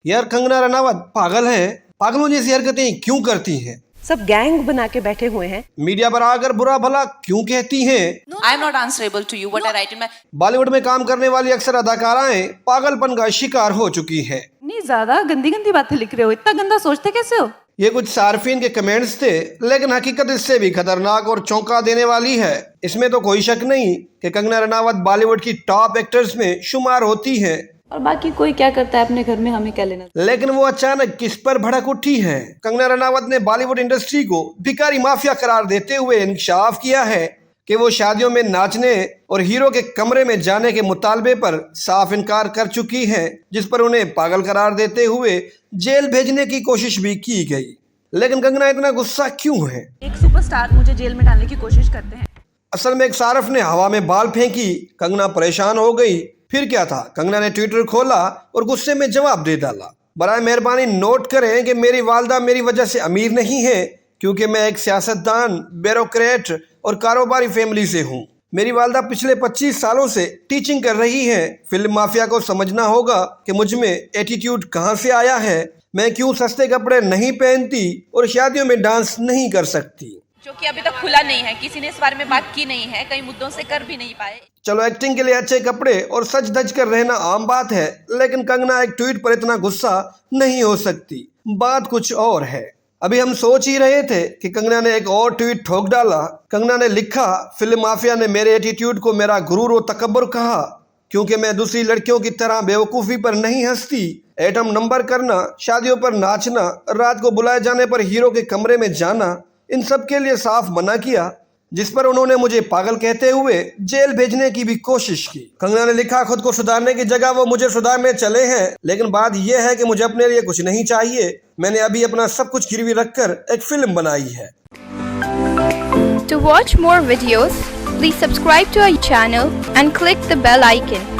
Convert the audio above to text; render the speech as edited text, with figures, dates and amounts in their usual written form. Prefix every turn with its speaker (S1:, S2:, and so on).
S1: यार कंगना रनावत पागल है, पागलों जैसी हरकतें क्यों करती हैं?
S2: सब गैंग बना के बैठे हुए हैं।
S1: मीडिया पर आकर बुरा भला क्यों कहती हैं?
S3: I am not answerable to you. What I write in my
S1: Bollywood में काम करने वाली अक्सर अदाकाराएं पागलपन का शिकार हो चुकी हैं।
S4: इतनी ज्यादा गंदी गंदी बातें लिख रहे हो, इतना गंदा सोचते कैसे हो?
S1: ये कुछ सार्फिन के कमेंट्स थे, लेकिन हकीकत इससे भी खतरनाक और चौंका देने वाली है। इसमें तो कोई शक नहीं कि कंगना रनावत बॉलीवुड की टॉप एक्टर्स में शुमार होती हैं।
S4: और बाकी कोई क्या करता है अपने घर में, हमें क्या लेना।
S1: लेकिन वो अचानक किस पर भड़क उठी है? कंगना रनावत ने बॉलीवुड इंडस्ट्री को भिखारी माफिया करार देते हुए इंकशाफ किया है कि वो शादियों में नाचने और हीरो के कमरे में जाने के मुतालबे पर साफ इनकार कर चुकी हैं, जिस पर उन्हें पागल करार देते हुए जेल भेजने की कोशिश भी की गई। लेकिन कंगना इतना गुस्सा क्यों है?
S4: एक सुपरस्टार मुझे जेल में डालने की कोशिश करते हैं।
S1: असल में एक सारफ ने हवा में बाल फेंकी, कंगना परेशान हो गई। फिर क्या था, कंगना ने ट्विटर खोला और गुस्से में जवाब दे डाला। बराए मेहरबानी नोट करें कि मेरी वालदा मेरी वजह से अमीर नहीं है, क्योंकि मैं एक सियासतदान, ब्यूरोक्रेट और कारोबारी फैमिली से हूँ। मेरी वालदा पिछले 25 सालों से टीचिंग कर रही हैं। फिल्म माफिया को समझना होगा कि मुझ में एटीट्यूड कहाँ से आया है, मैं क्यों सस्ते कपड़े नहीं पहनती और शादियों में डांस नहीं कर सकती।
S3: जो कि अभी तक खुला नहीं है, किसी ने इस बारे में बात की नहीं है, कई मुद्दों से कर भी नहीं पाए।
S1: चलो एक्टिंग के लिए अच्छे कपड़े और सज धज कर रहना आम बात है, लेकिन कंगना एक ट्वीट पर इतना गुस्सा नहीं हो सकती। बात कुछ और है। अभी हम सोच ही रहे थे कि कंगना ने एक और ट्वीट ठोक डाला। कंगना ने लिखा, फिल्म माफिया ने मेरे एटीट्यूड को मेरा गुरूर और तकब्बुर कहा, क्योंकि मैं दूसरी लड़कियों की तरह बेवकूफ़ी पर नहीं हंसती। एटम नंबर करना, शादियों पर नाचना, रात को बुलाए जाने पर हीरो के कमरे में जाना, इन सब के लिए साफ मना किया, जिस पर उन्होंने मुझे पागल कहते हुए जेल भेजने की भी कोशिश की। कंगना ने लिखा, खुद को सुधारने की जगह वो मुझे सुधारने चले हैं, लेकिन बात यह है कि मुझे अपने लिए कुछ नहीं चाहिए। मैंने अभी अपना सब कुछ गिरवी रखकर एक फिल्म बनाई है।
S5: To watch more videos, please subscribe to our channel and click the bell icon.